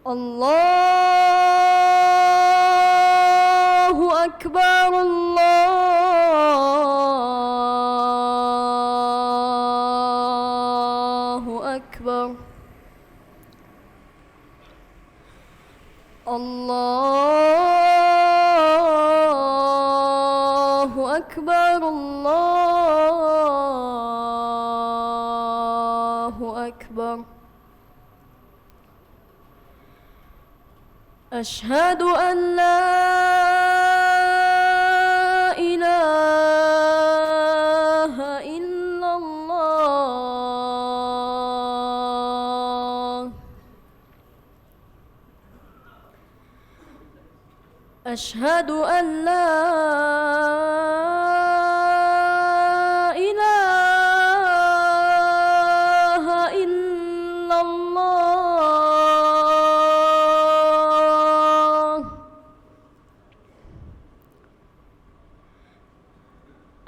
الله أكبر الله أكبر الله أكبر الله أكبر أشهد أن لا إله إلا الله أشهد أن لا إله إلا الله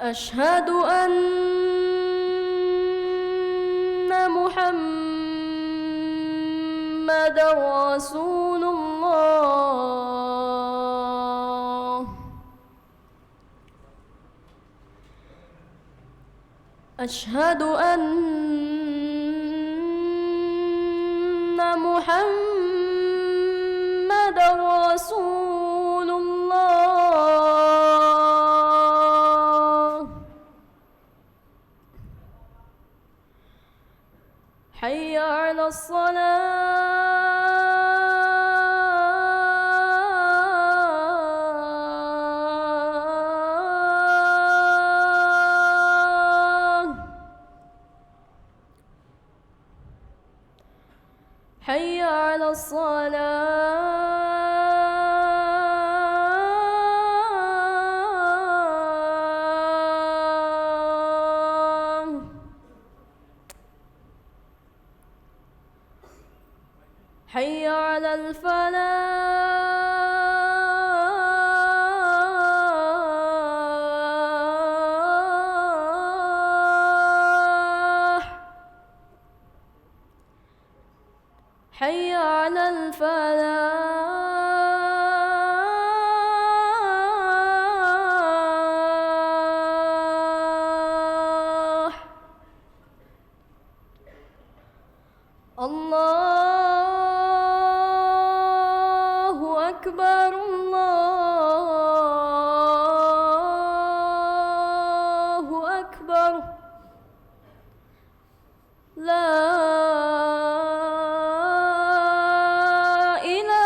أشهد أن محمدًا رسول الله أشهد أن محمدًا رسول الله حي على الصلاة حي على الصلاة حي على الفلاح حي على الفلاح الله أكبر الله أكبر لا إله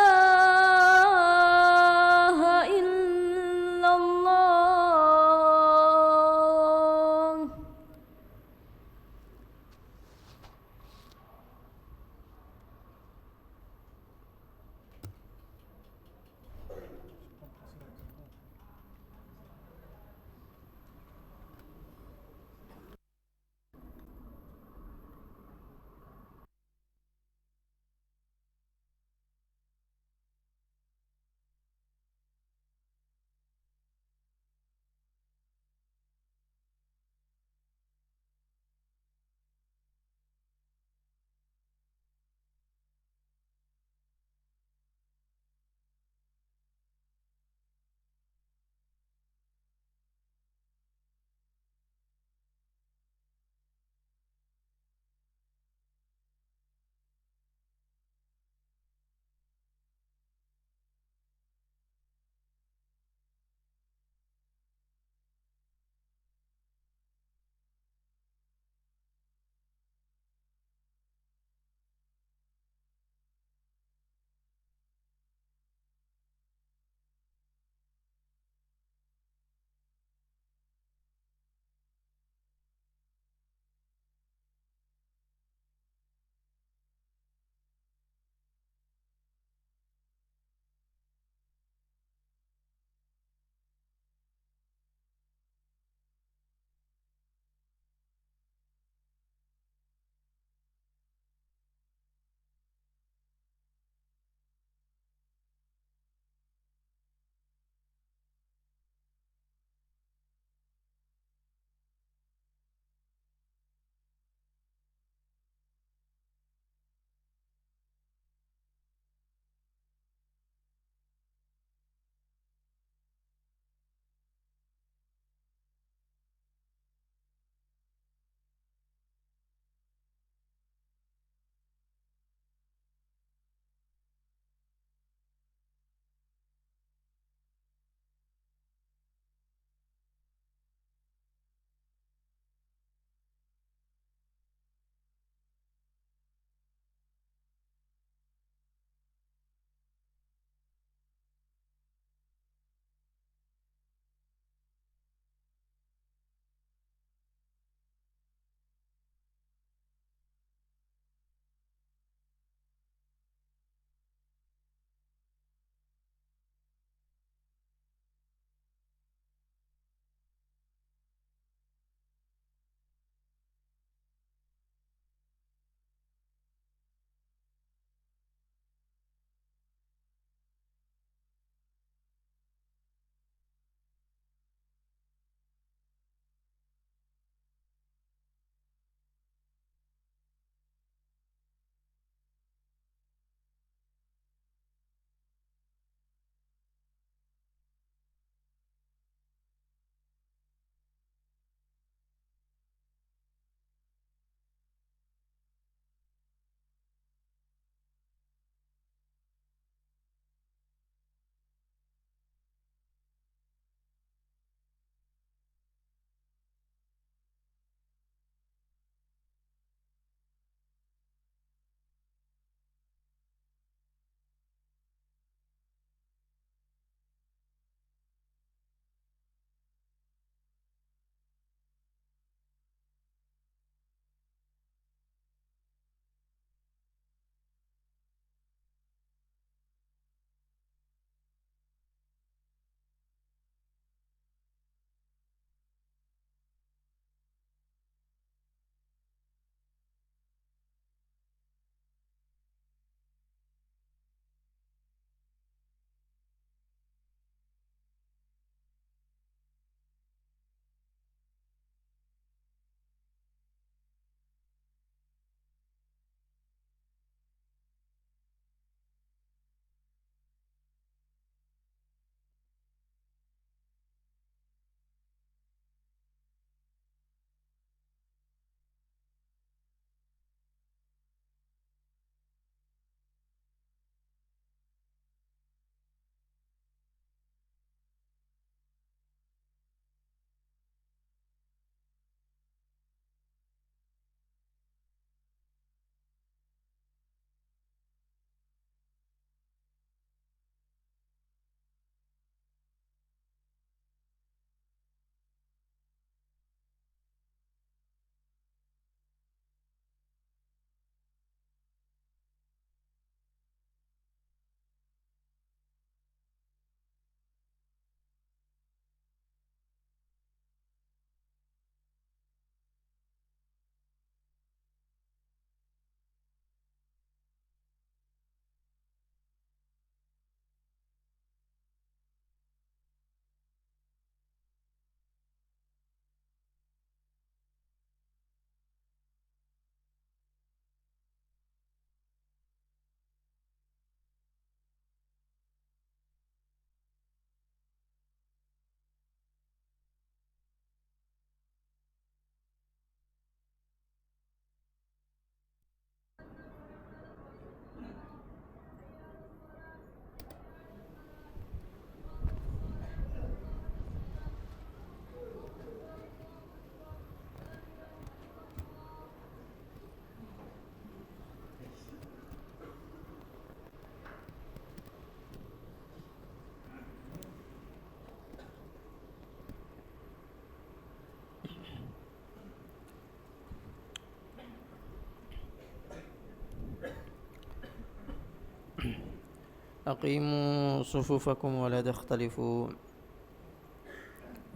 أقيموا صفوفكم ولا تختلفوا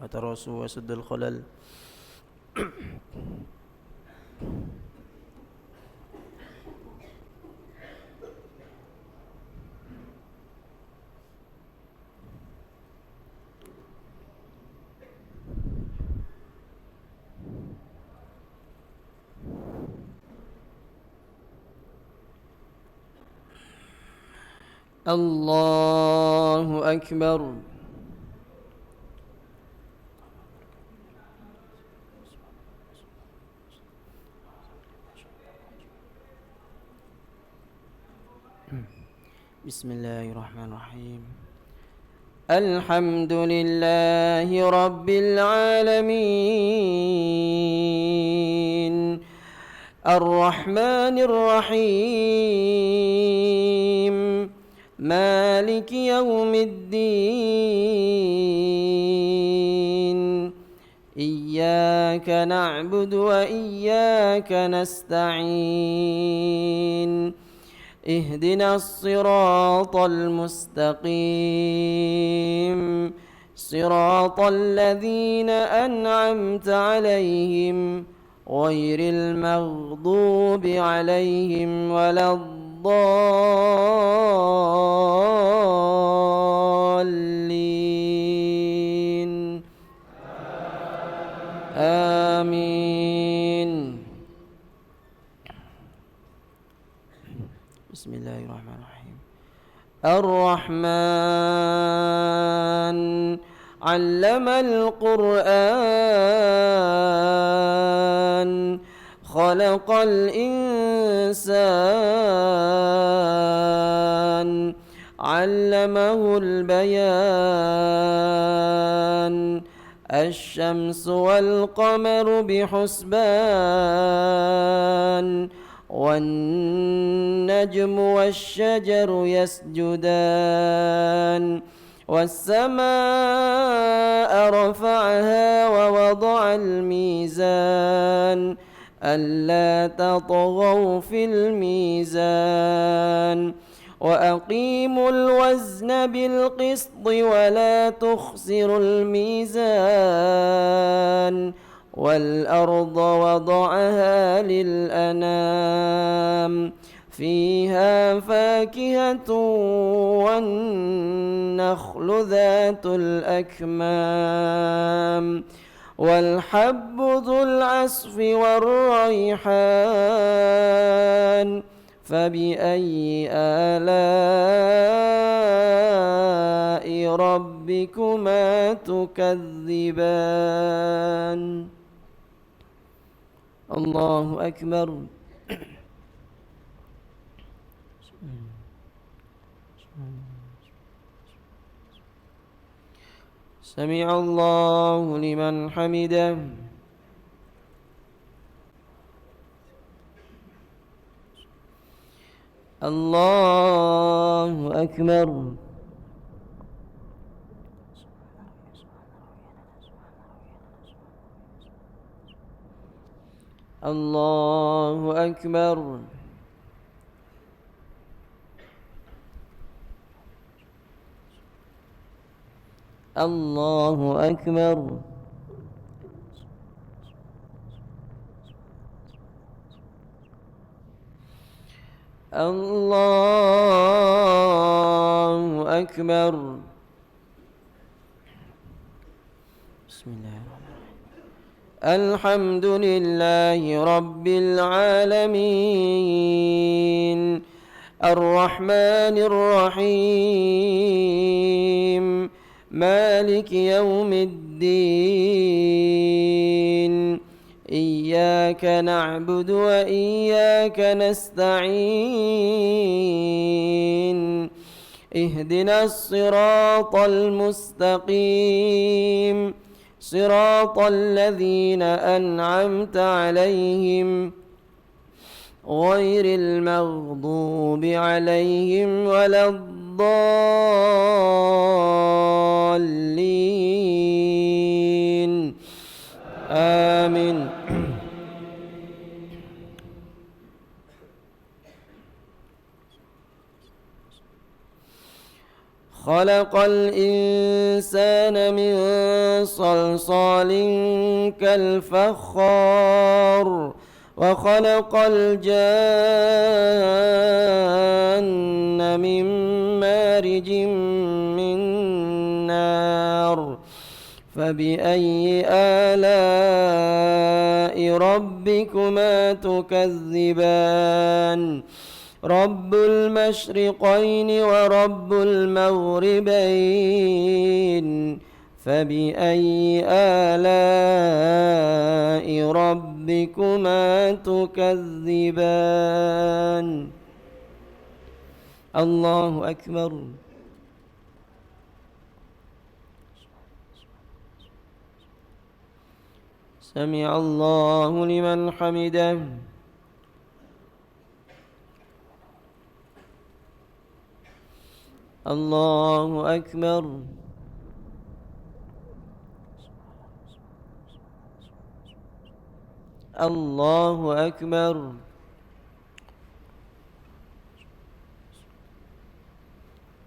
وتراصوا وسد الخلل. الله أكبر. بسم الله الرحمن الرحيم. الحمد لله رب العالمين الرحمن الرحيم مالك يوم الدين إياك نعبد وإياك نستعين اهدنا الصراط المستقيم صراط الذين أنعمت عليهم غير المغضوب عليهم ولا الضالين آمين. بسم الله الرحمن الرحيم. الرحمن علم القرآن خلق الإنسان علمه البيان الشمس والقمر بحسبان والنجم والشجر يسجدان والسماء رفعها ووضع الميزان ألا تطغوا في الميزان وأقيموا الوزن بالقسط ولا تخسروا الميزان والأرض وضعها للأنام فيها فاكهة والنخل ذات الأكمام والحب ذو العصف والريحان فبأي آلاء ربكما تكذبان. الله أكبر. سمع الله لمن حمده. الله أكبر. الله أكبر. الله أكبر. الله أكبر. بسم الله الرحمن الرحيم. الحمد لله رب العالمين الرحمن الرحيم مالك يوم الدين إياك نعبد وإياك نستعين اهدنا الصراط المستقيم صراط الذين أنعمت عليهم غير المغضوب عليهم ولا الضالين آمين. خلق الإنسان من صلصال كالفخار وخلق الجان من مارج من نار فبأي آلاء ربكما تكذبان رب المشرقين ورب المغربين فبأي آلاء ربكما تكذبان الله أكبر سمع الله لمن حمده الله أكبر الله أكبر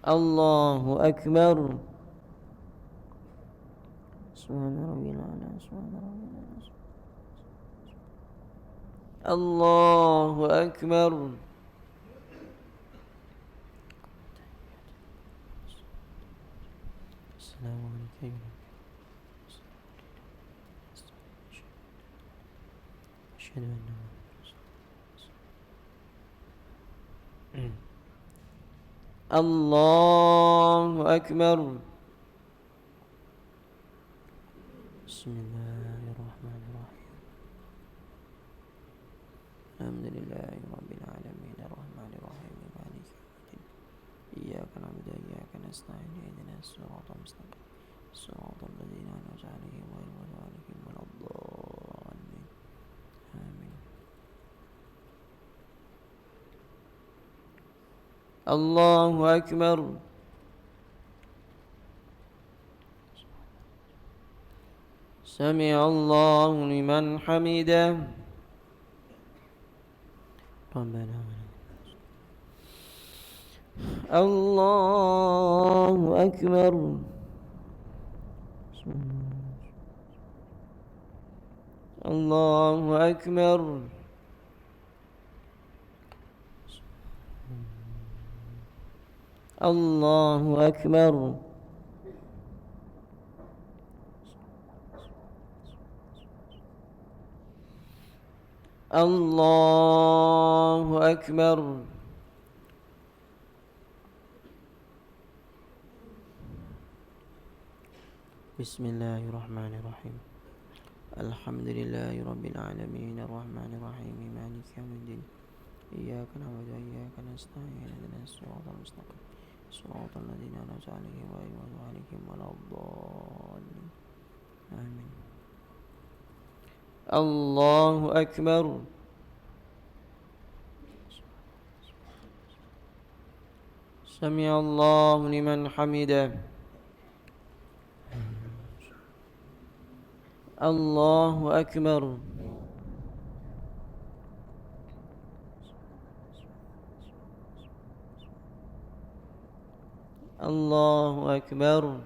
الله أكبر سبحان ربي الأعلى سبحان ربي الأعلى الله أكبر السلام عليكم أشهد أن الله أكبر بسم الله الرحمن الرحيم الحمد لله رب العالمين الرحمن الرحيم مالك يوم الدين إياك نعبد وإياك نستعين اهدنا الصراط المستقيم صراط الذين أنعمت عليهم غير المغضوب عليهم ولا الضالين آمين الله أكبر سمع الله لمن حمده ربنا الله أكبر الله أكبر الله أكبر الله أكبر بسم الله الرحمن الرحيم الحمد لله رب العالمين الرحمن الرحيم مالك يوم الدين إياك نعبد وإياك نستعين اهدنا الصراط المستقيم صراط الذين أنعمت عليهم غير المغضوب عليهم ولا الضالين آمين الله أكبر سمع الله لمن حمده الله أكبر الله أكبر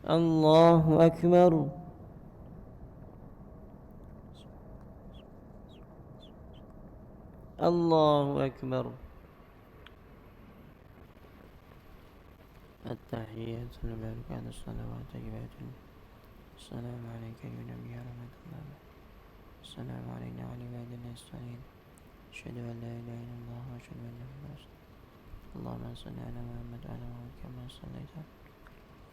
الله أكبر الله أكبر التحيات المباركات الصلوات طيبات السلام عليك يا نبي رحمة الله السلام علينا وعلى عبادنا الصالحين أشهد أن لا إله إلا الله وأشهد أن محمدا رسول الله اللهم صل على محمد وعلى محمد كما صليت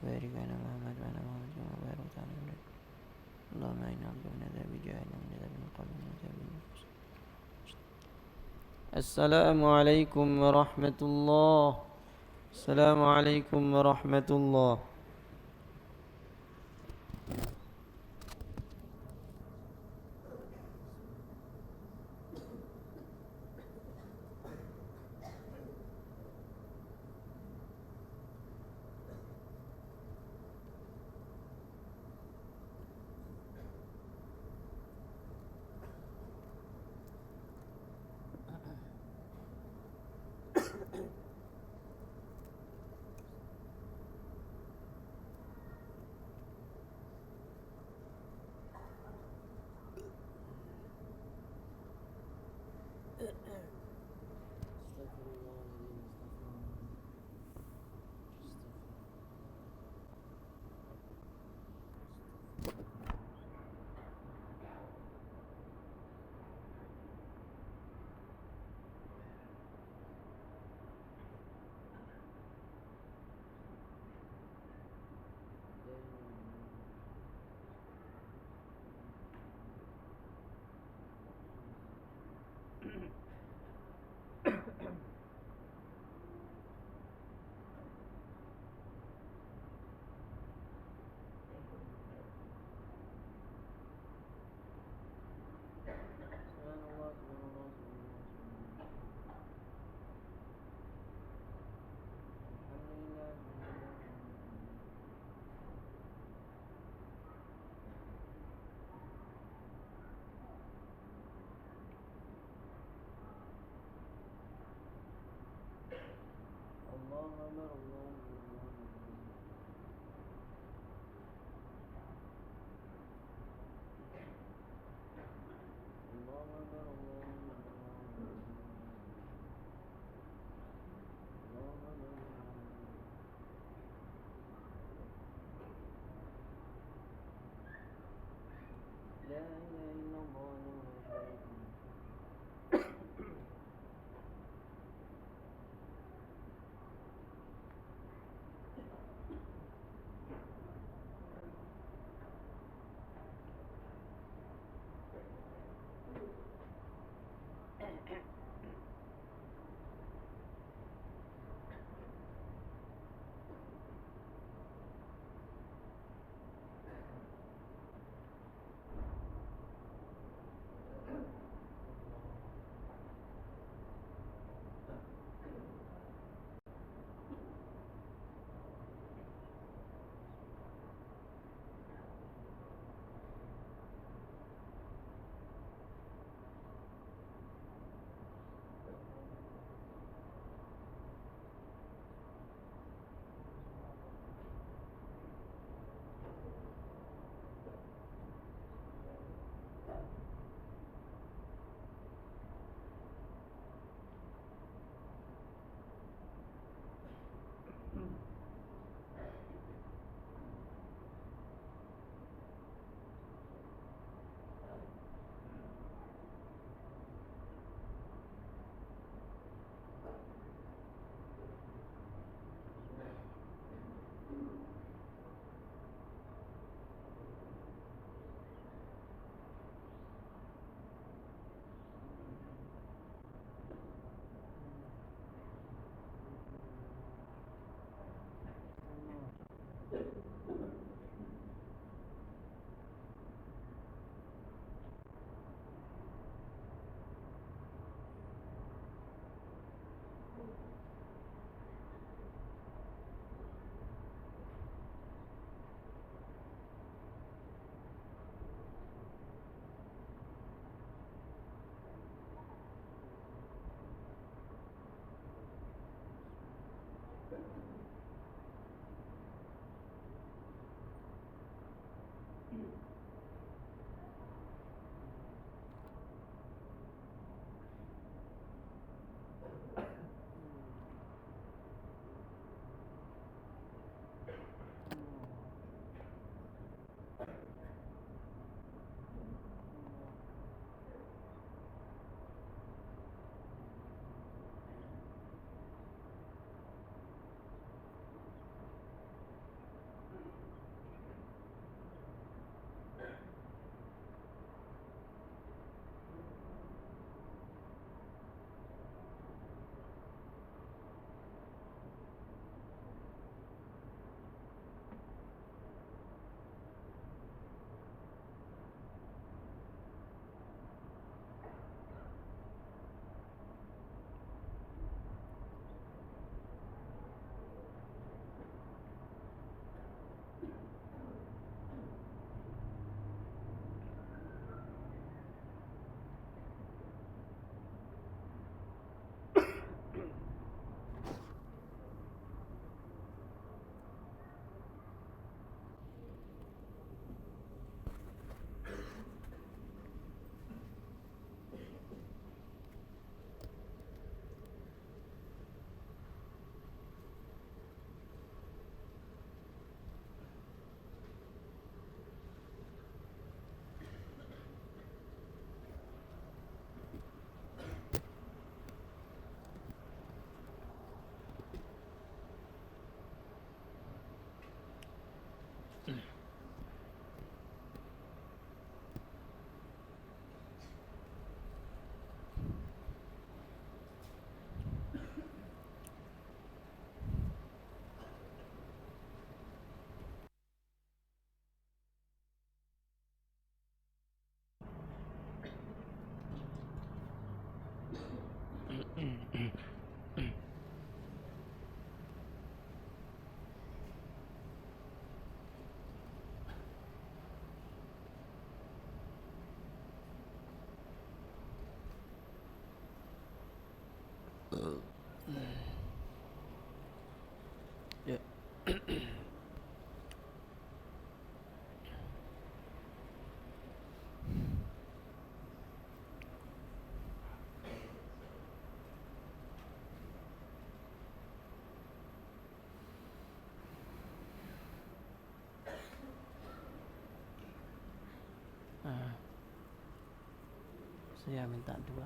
وبارك على محمد وعلى محمد كما باركت على إبراهيم اللهم إنا نعوذ من عذاب جهنم ومن عذاب القبر ومن عذاب النفس السلام عليكم ورحمة الله السلام عليكم ورحمة الله لا إله إلا الله لا شريك له. Saya minta dua.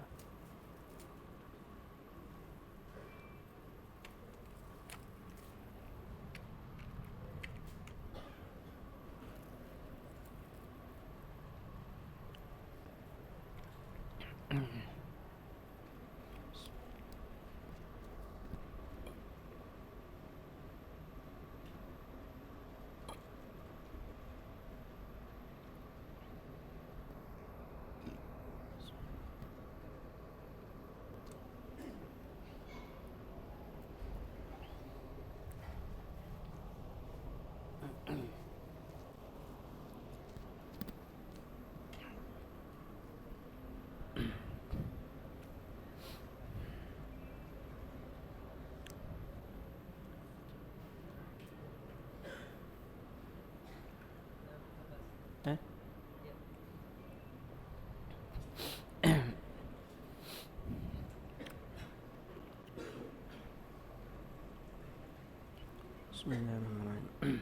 Bismillahirrahmanirrahim.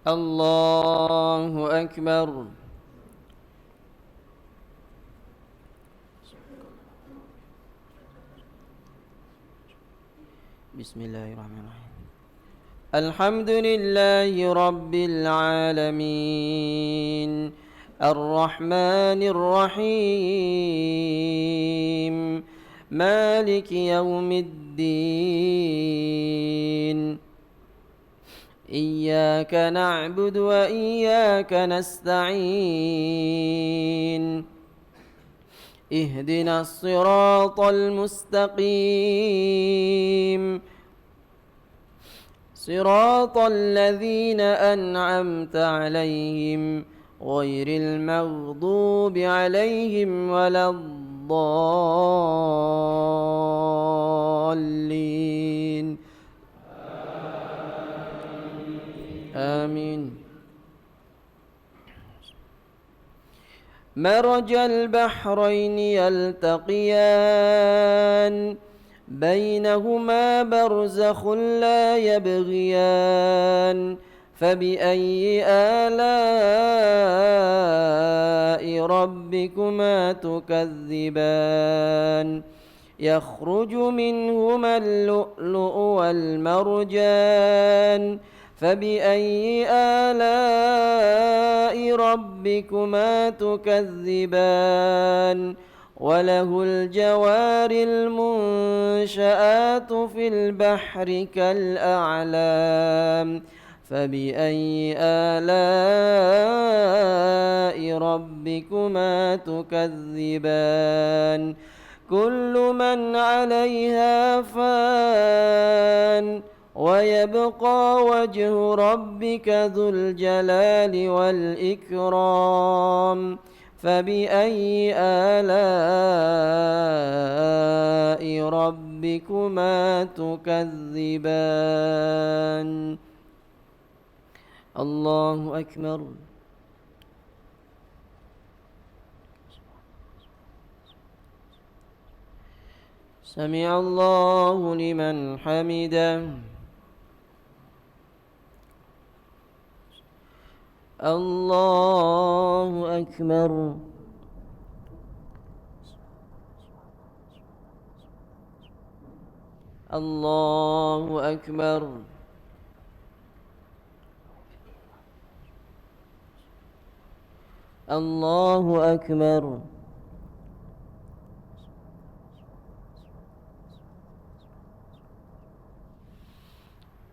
Allahu Akbar. Bismillahirrahmanirrahim. Alhamdulillahi Rabbil Alamin, Ar-Rahmanir Rahim, Maliki Yawmiddin. إياك نعبد وإياك نستعين اهدنا الصراط المستقيم صراط الذين أنعمت عليهم غير المغضوب عليهم ولا الضالين آمين. مرج البحرين يلتقيان بينهما برزخ لا يبغيان فبأي آلاء ربكما تكذبان يخرج منهما اللؤلؤ والمرجان فبأي آلاء ربكما تكذبان وله الجوار المنشآت في البحر كالأعلام فبأي آلاء ربكما تكذبان كل من عليها فان ويبقى وجه ربك ذو الجلال والإكرام فبأي آلاء ربكما تكذبان الله أكبر. سمع الله لمن حمده. الله أكبر. الله أكبر. الله أكبر.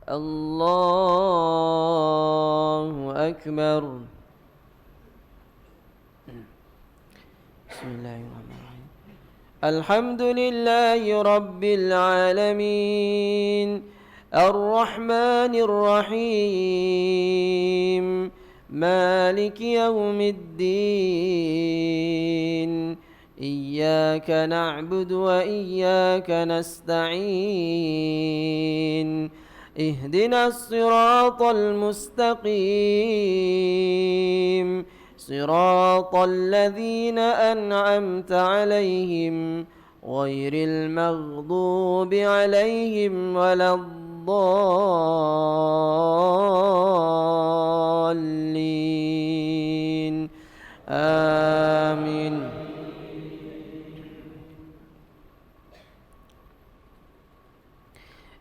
الله أكبر. بسم الله الرحمن الرحيم. الحمد لله رب العالمين الرحمن الرحيم مالك يوم الدين إياك نعبد وإياك نستعين اهدنا الصراط المستقيم صراط الذين أنعمت عليهم غير المغضوب عليهم ولا الضالين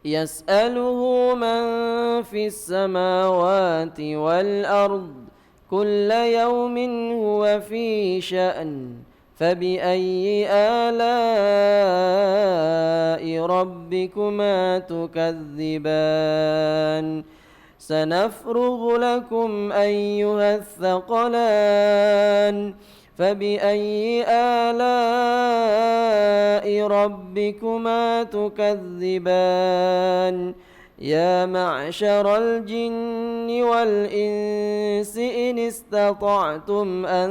يسأله من في السماوات والأرض كل يوم هو في شأن فبأي آلاء ربكما تكذبان سنفرغ لكم أيها الثقلان فبأي آلاء ربكما تكذبان يا معشر الجن والإنس إن استطعتم أن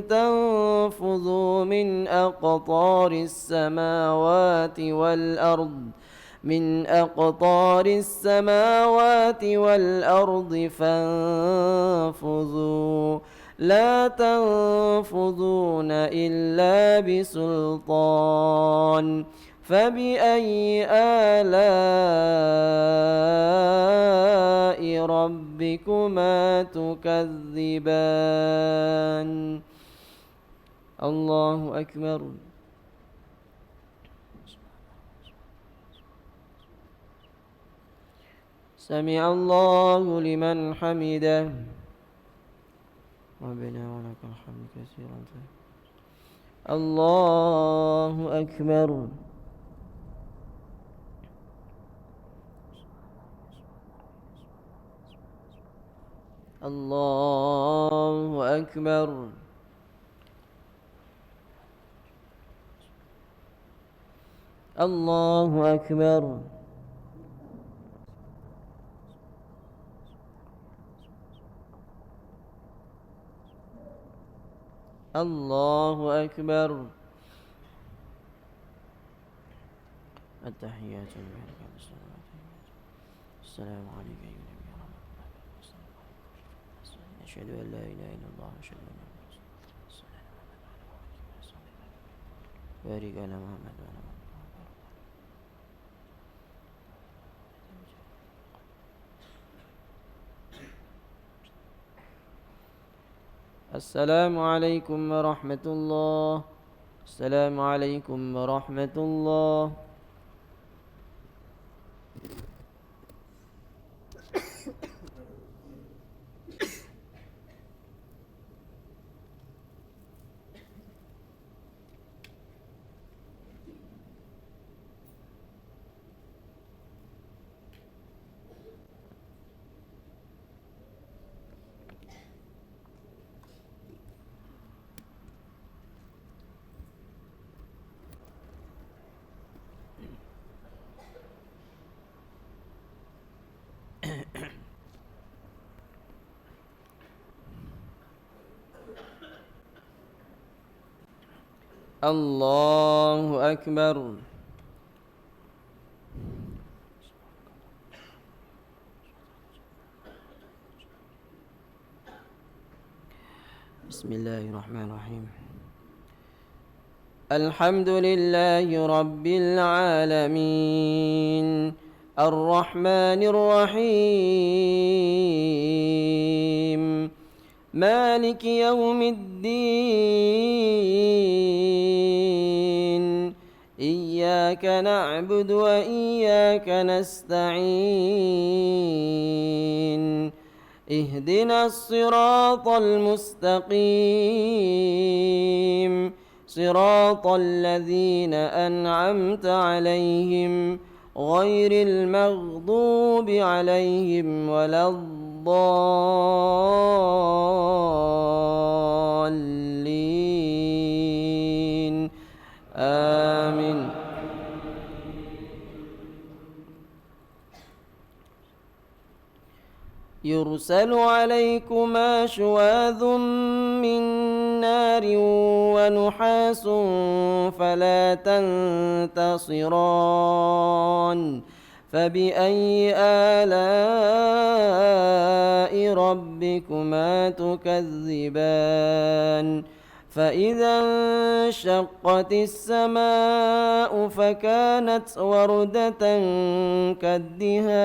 تنفذوا من أقطار السماوات والأرض فانفذوا لا تنفذون إلا بسلطان فبأي آلاء ربكما تكذبان الله أكبر سمع الله لمن حمده ربنا ولك الحمد كثيرا الله أكبر الله أكبر الله أكبر الله أكبر التحيات لله السلام عليك أيها النبي ورحمة الله وبركاته أشهد أن لا إله إلا الله وأشهد أن محمدا رسول الله بارك على محمد وعلى محمد السلام عليكم ورحمة الله السلام عليكم ورحمة الله الله أكبر بسم الله الرحمن الرحيم الحمد لله رب العالمين الرحمن الرحيم مالك يوم الدين إياك نعبد وإياك نستعين اهدنا الصراط المستقيم صراط الذين أنعمت عليهم غير المغضوب عليهم ولا الضالين آمين يرسل عليكما شواظ من نار ونحاس فلا تنتصران فبأي آلاء ربكما تكذبان فإذا انشقت السماء فكانت وردة كالدهان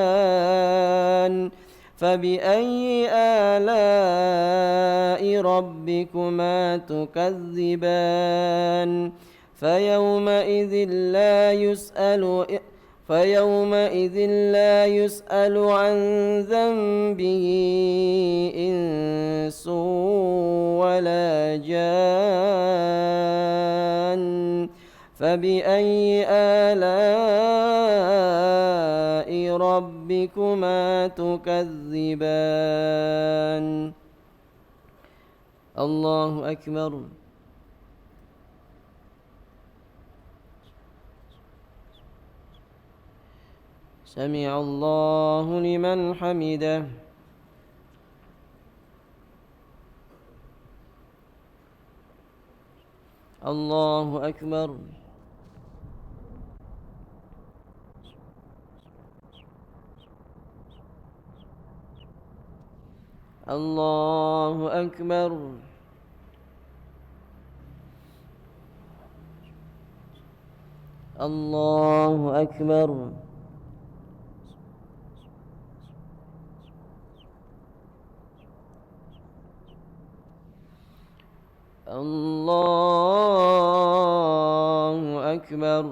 فبأي آلاء ربكما تكذبان فيومئذ لا يسأل عن ذنبه إنس ولا جان فبأي آلاء ربكما تكذبان الله أكبر سمع الله لمن حمده الله أكبر الله أكبر الله أكبر الله أكبر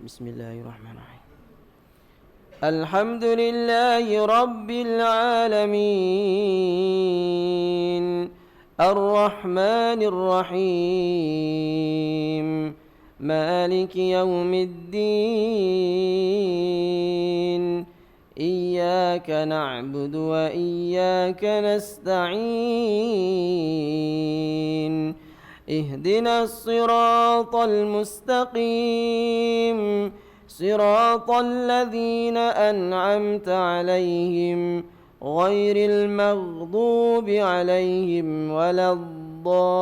بسم الله الرحمن الرحيم الحمد لله رب العالمين الرحمن الرحيم مالك يوم الدين إياك نعبد وإياك نستعين اهدنا الصراط المستقيم صراط الذين أنعمت عليهم غير المغضوب عليهم ولا الضالين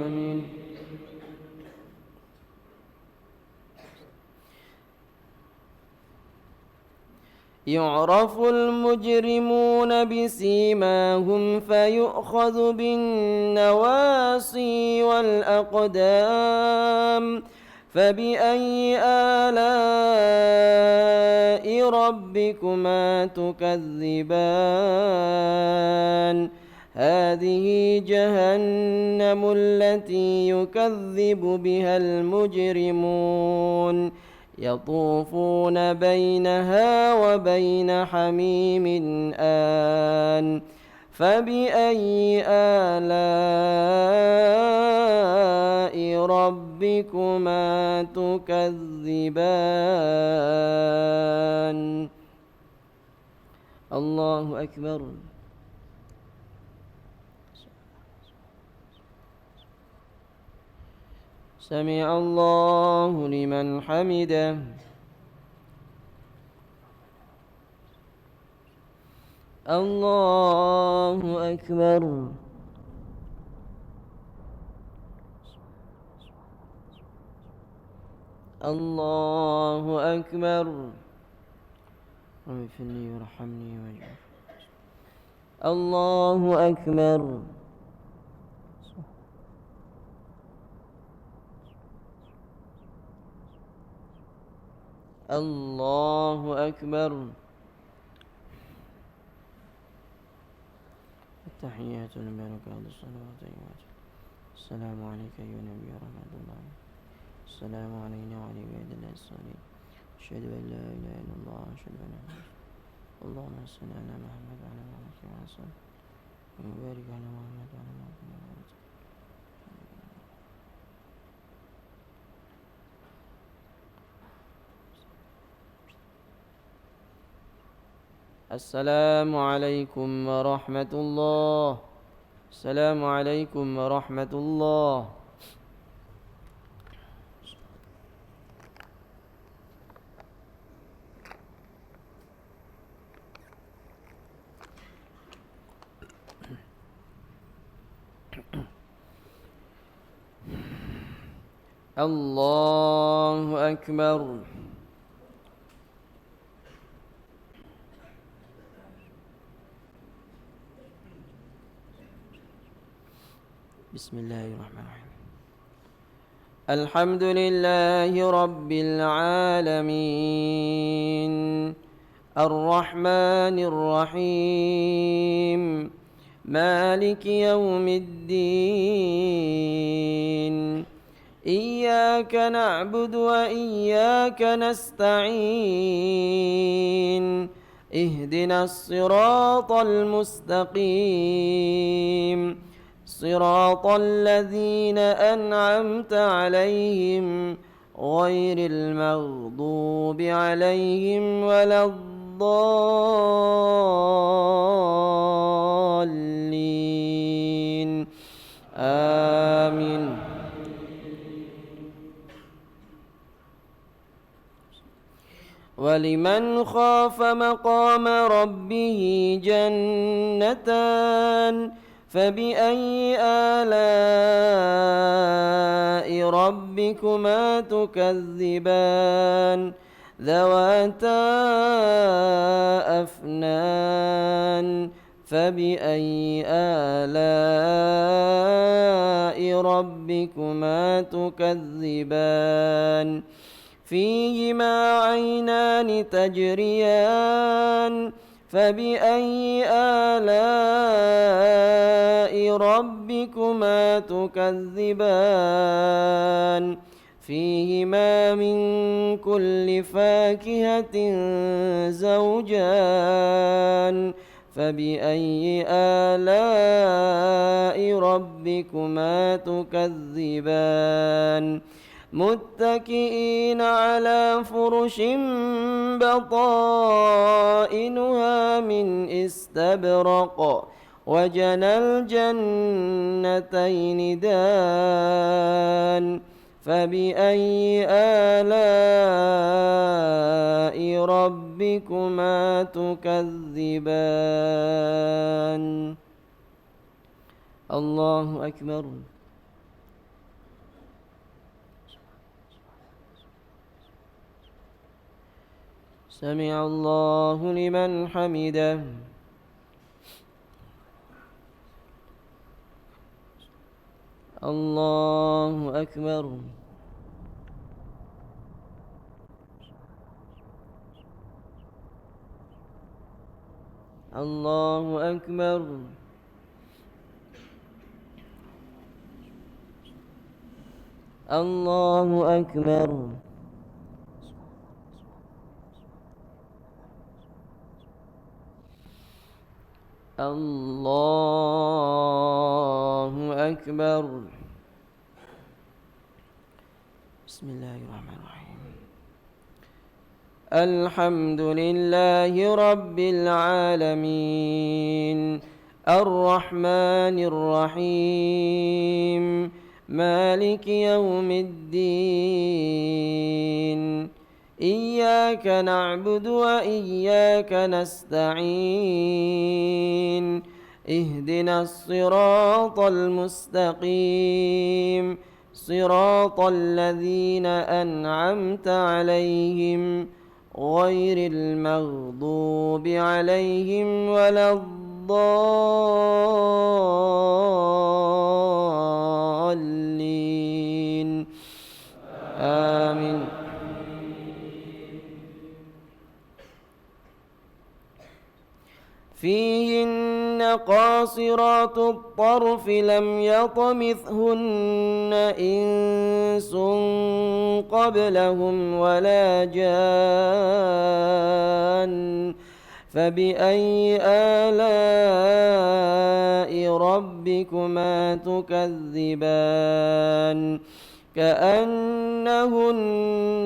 آمين يعرف المجرمون بسيماهم فيؤخذ بالنواصي والأقدام فبأي آلاء ربكما تكذبان هذه جهنم التي يكذب بها المجرمون يطوفون بينها وبين حميم آن فبأي آلاء ربكما تكذبان الله أكبر سمع الله لمن حمده الله أكبر الله أكبر رب اغفر لي وارحمني واجعل الله أكبر الله أكبر التحيات المباركات الصلوات السلام عليك أيها النبي ورحمة الله السلام علينا وعلى عباد الله الصالحين أشهد أن لا إله إلا الله وأشهد أن محمدا اللهم صل على محمد وعلى محمد كما صليت وبارك على محمد وعلى محمد السلام عليكم ورحمة الله السلام عليكم ورحمة الله الله أكبر بسم الله الرحمن الرحيم الحمد لله رب العالمين الرحمن الرحيم مالك يوم الدين إياك نعبد وإياك نستعين اهدنا الصراط المستقيم صراط الذين أنعمت عليهم غير المغضوب عليهم ولا الضالين آمين. ولمن خاف مقام ربه جنتان فبأي آلاء ربكما تكذبان ذواتا أفنان فبأي آلاء ربكما تكذبان فيهما عينان تجريان فبأي آلاء ربكما تكذبان فيهما من كل فاكهة زوجان فبأي آلاء ربكما تكذبان متكئين على فرش بطائنها من استبرق وجنى الجنتين دان فبأي آلاء ربكما تكذبان الله أكبر. سمع الله لمن حمده. الله أكبر. الله أكبر. الله أكبر. الله أكبر. بسم الله الرحمن الرحيم. الحمد لله رب العالمين الرحمن الرحيم مالك يوم الدين إياك نعبد وإياك نستعين اهدنا الصراط المستقيم صراط الذين أنعمت عليهم غير المغضوب عليهم ولا الضالين آمين. فيهن قاصرات الطرف لم يطمثهن إنس قبلهم ولا جان فبأي آلاء ربكما تكذبان كأنهن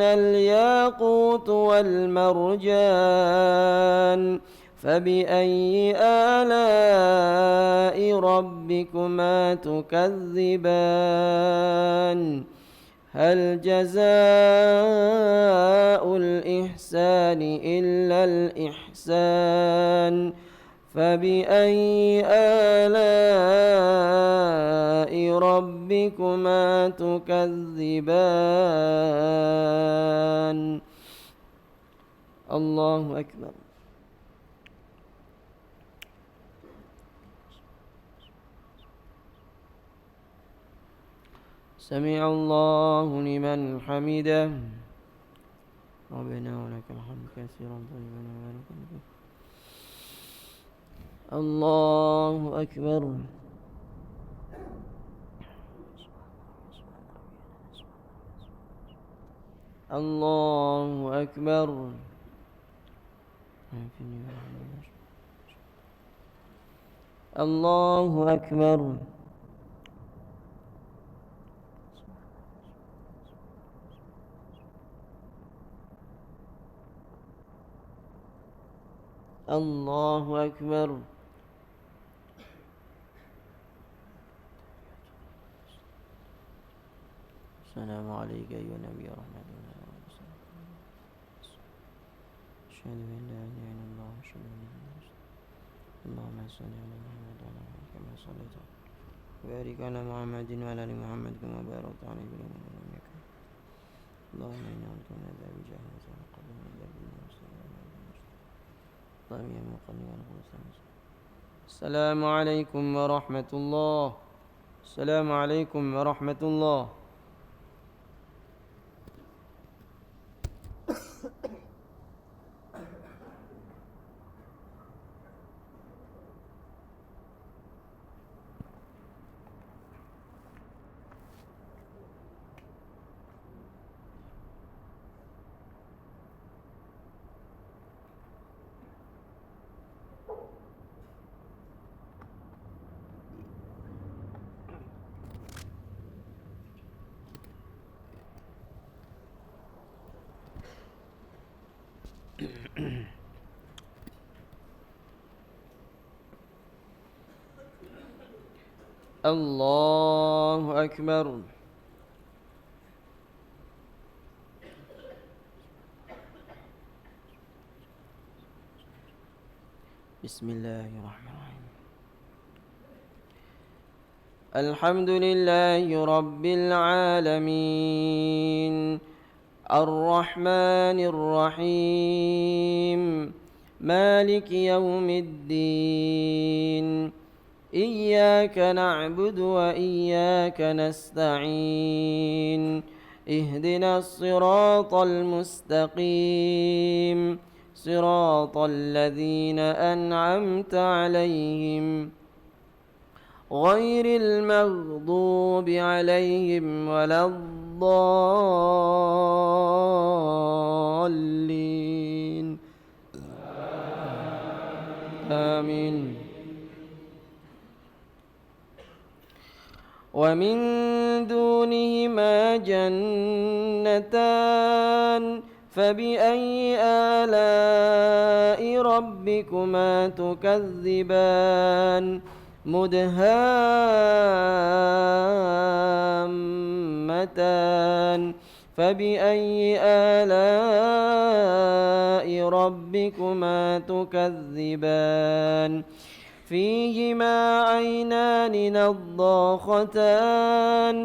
الياقوت والمرجان فبأي آلاء ربكما تكذبان هل جزاء الإحسان إلا الإحسان فبأي آلاء ربكما تكذبان الله أكبر. سمع الله لمن حمده ربنا ولك الحمد كثيرا طيبا مباركا فيه الله أكبر. الله أكبر. الله أكبر. الله أكبر. السلام عليك أيها النبي ورحمة الله وبركاته. أشهد أن لا إله إلا الله وأشهد أن محمدا رسول الله. اللهم صل على محمد وعلى آله كما صليت وبارك على محمد وعلى آل محمد كما باركت على إبراهيم وعلى آل إبراهيم. اللهم إنا نعوذ من عذاب جهنم وقبل من عذاب النار. اللهم يا مقلب القلوب. السلام عليكم ورحمة الله. السلام عليكم ورحمة الله. الله أكبر. بسم الله الرحمن الرحيم. الحمد لله رب العالمين الرحمن الرحيم مالك يوم الدين إياك نعبد وإياك نستعين اهدنا الصراط المستقيم صراط الذين أنعمت عليهم غير المغضوب عليهم ولا الضالين آمين. ومن دونهما جنتان فبأي آلاء ربكما تكذبان مدهامتان فبأي آلاء ربكما تكذبان فيهما عينان نضاختان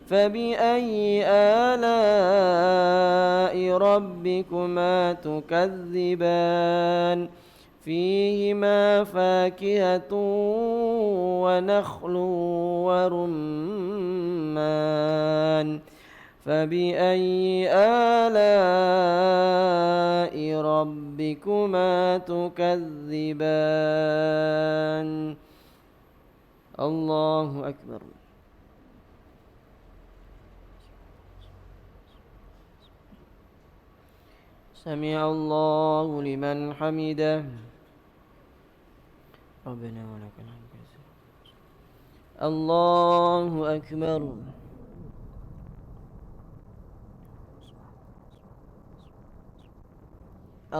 فبأي آلاء ربكما تكذبان فيهما فاكهة ونخل ورمان فبأي آلاء ربكما تكذبان. الله أكبر. سمع الله لمن حمده ربنا ولك الحمد كثيرا. الله أكبر.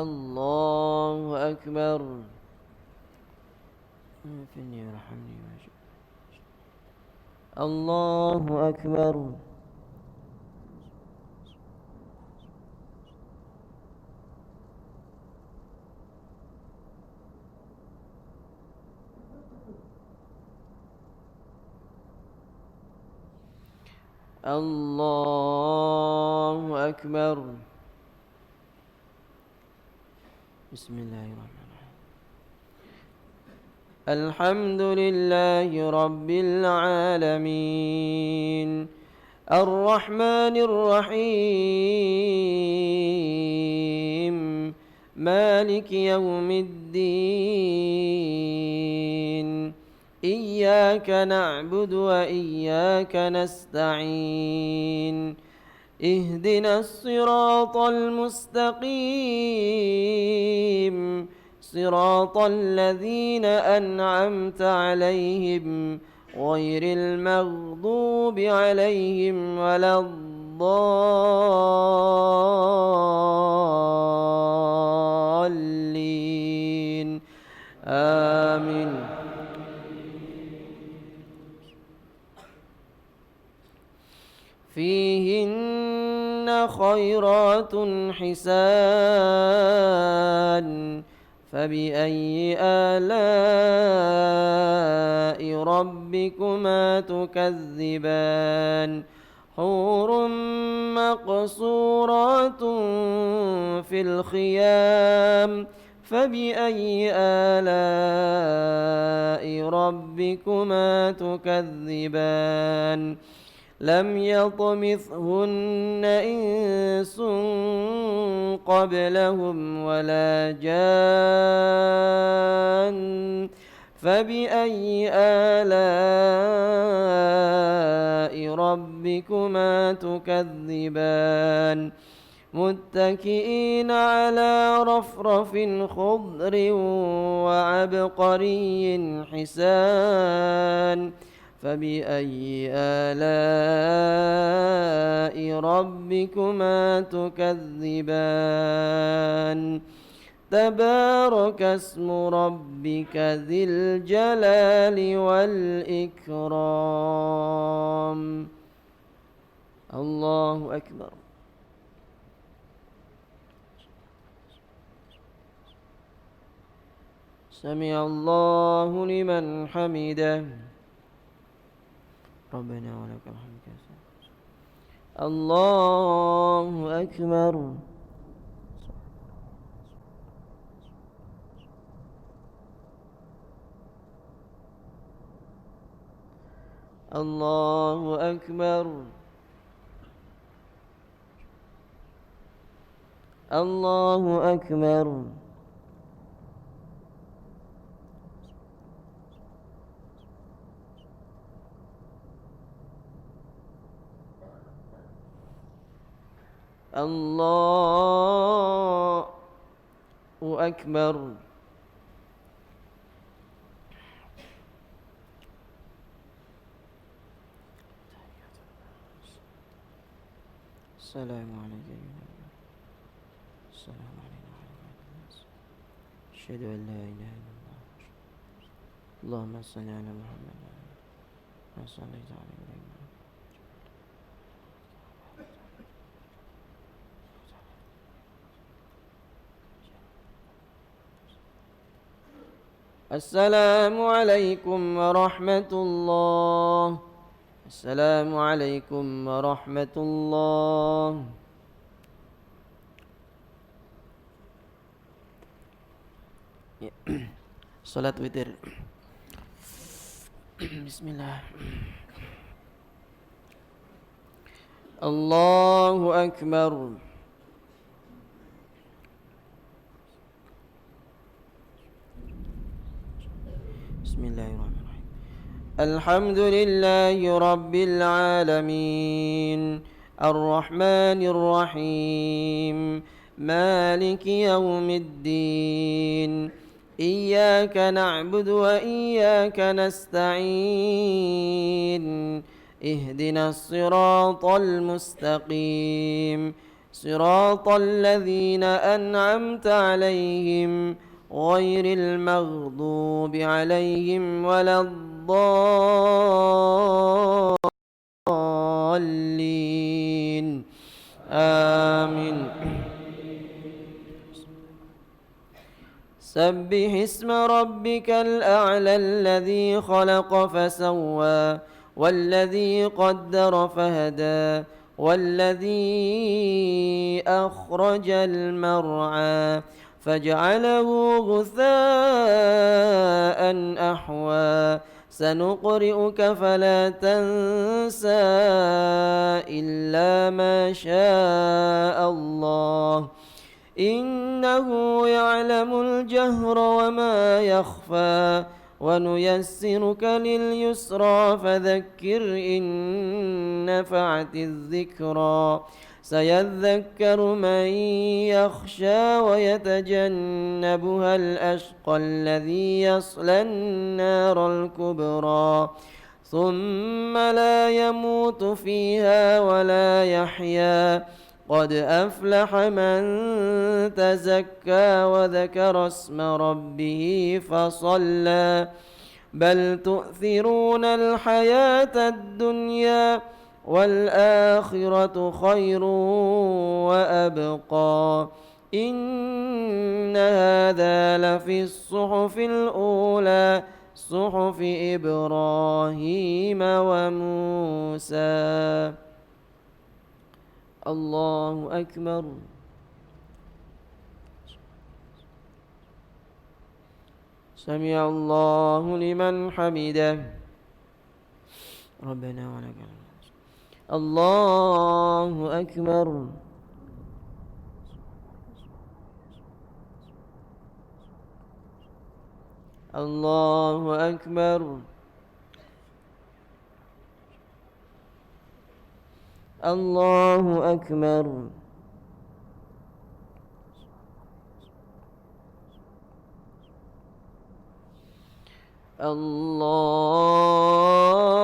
الله أكبر. اغفرني وارحمني الله أكبر. الله أكبر. بسم الله الرحمن الرحيم. الحمد لله رب العالمين الرحمن الرحيم مالك يوم الدين إياك نعبد وإياك نستعين اهدنا الصراط المستقيم صراط الذين أنعمت عليهم غير المغضوب عليهم ولا الضالين آمين. فيهن خيرات حسان فبأي آلاء ربكما تكذبان حور مقصورات في الخيام فبأي آلاء ربكما تكذبان لم يطمثهن إنس قبلهم ولا جان فبأي آلاء ربكما تكذبان متكئين على رفرف خضر وعبقري حسان فبأي آلاء ربكما تكذبان تبارك اسم ربك ذي الجلال والإكرام. الله أكبر. سمع الله لمن حمده ربنا ولك الحمد كثيرا. الله أكبر. الله أكبر. الله أكبر. الله أكبر. السلام عليك يا نبي. السلام علينا وعلى الناس. أشهد أن لا إله إلا الله. اللهم صل على محمد وعلى صليت على إبراهيم. السلام عليكم ورحمة الله. السلام عليكم ورحمة الله. صلاة وتر. بسم الله. الله أكبر. بسم الله الرحمن الرحيم. الحمد لله رب العالمين الرحمن الرحيم مالك يوم الدين إياك نعبد وإياك نستعين اهدنا الصراط المستقيم صراط الذين أنعمت عليهم غير المغضوب عليهم ولا الضالين آمين. سبح اسم ربك الأعلى الذي خلق فسوى والذي قدر فهدى والذي أخرج المرعى فجعله غثاء أحوى سنقرئك فلا تنسى إلا ما شاء الله إنه إنه يعلم الجهر وما يخفى ونيسرك لليسرى فذكر إن نفعت الذكرى سيذكر من يخشى ويتجنبها الأشقى الذي يصلى النار الكبرى ثم لا يموت فيها ولا يحيا قد أفلح من تزكى وذكر اسم ربه فصلى بل تؤثرون الحياة الدنيا والآخرة خير وأبقى إن هذا لفي الصحف الأولى صحف إبراهيم وموسى. الله أكبر. سمع الله لمن حمده. ربنا ولك الحمد. الله أكبر. الله أكبر. الله أكبر.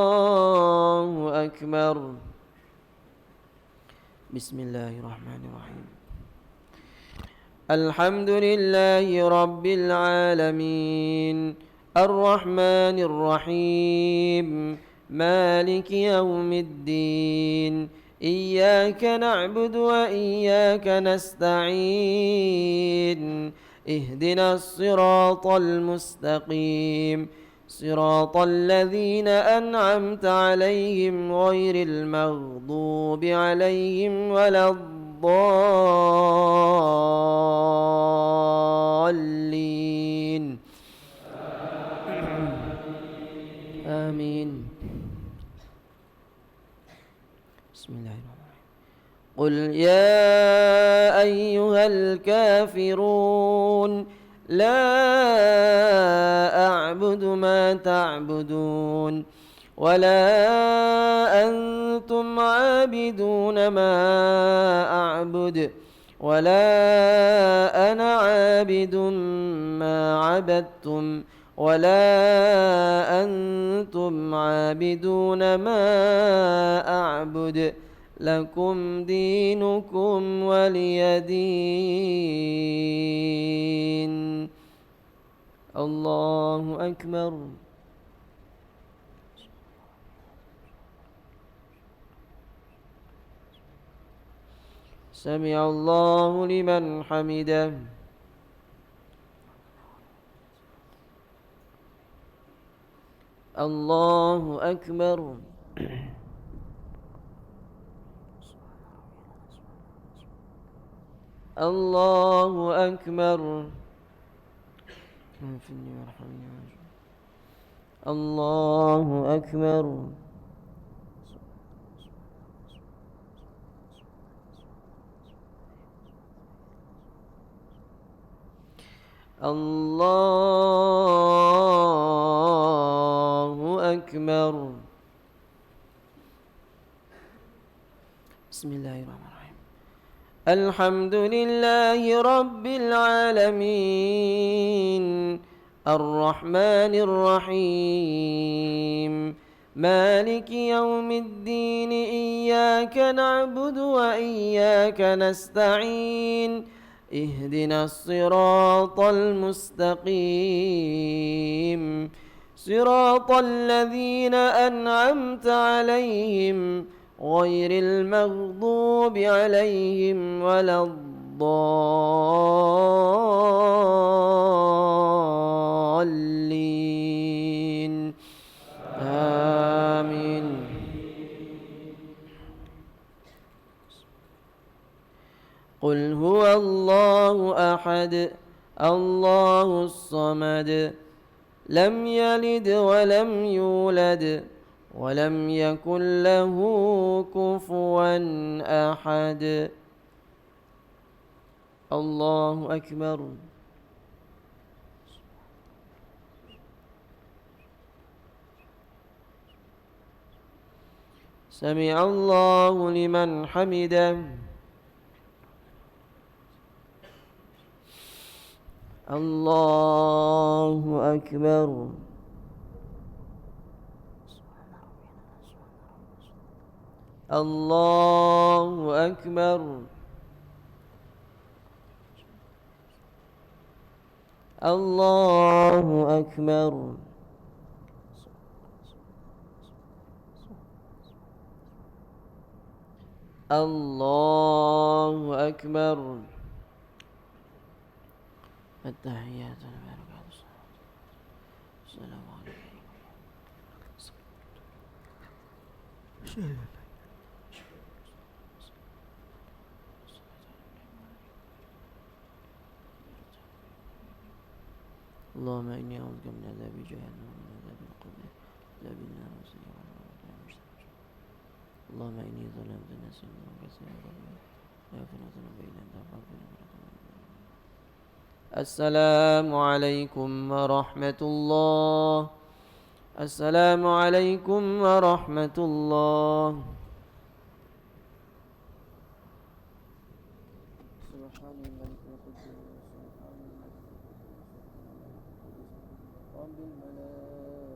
الله أكبر. بسم الله الرحمن الرحيم. الحمد لله رب العالمين الرحمن الرحيم مالك يوم الدين إياك نعبد وإياك نستعين اهدنا الصراط المستقيم صراط الذين أنعمت عليهم غير المغضوب عليهم ولا الضالين آمين. بسم الله الرحمن الرحيم. قل يا أيها الكافرون لا أعبد ما تعبدون ولا أنتم عابدون ما أعبد ولا أنا عابد ما عبدتم ولا أنتم عابدون ما أعبد لكم دينكم ولي دين. الله أكبر. سمع الله لمن حمده. الله أكبر. الله أكبر. الله أكبر. الله أكبر. بسم الله الرحمن الرحيم. الحمد لله رب العالمين الرحمن الرحيم مالك يوم الدين إياك نعبد وإياك نستعين اهدنا الصراط المستقيم صراط الذين أنعمت عليهم غير المغضوب عليهم ولا الضالين آمين. قل هو الله أحد الله الصمد لم يلد ولم يولد ولم يكن له كفوا أحد. الله أكبر. سمع الله لمن حمده. الله أكبر. الله أكبر. الله أكبر. الله أكبر. التحيات والبركات السلام عليكم. اللهم إني أعوذ بك من عذاب جهنم ومن عذاب القبر عذاب النار وسيئ اللهم إني ظلمت نفسي ظلما كثيرا لا يغفر الذنوب إلا أنت فاغفر لي. السلام عليكم ورحمة الله. السلام عليكم ورحمة الله. سبحان الملك القدوس سبحان الملك القدوس رب الملائكة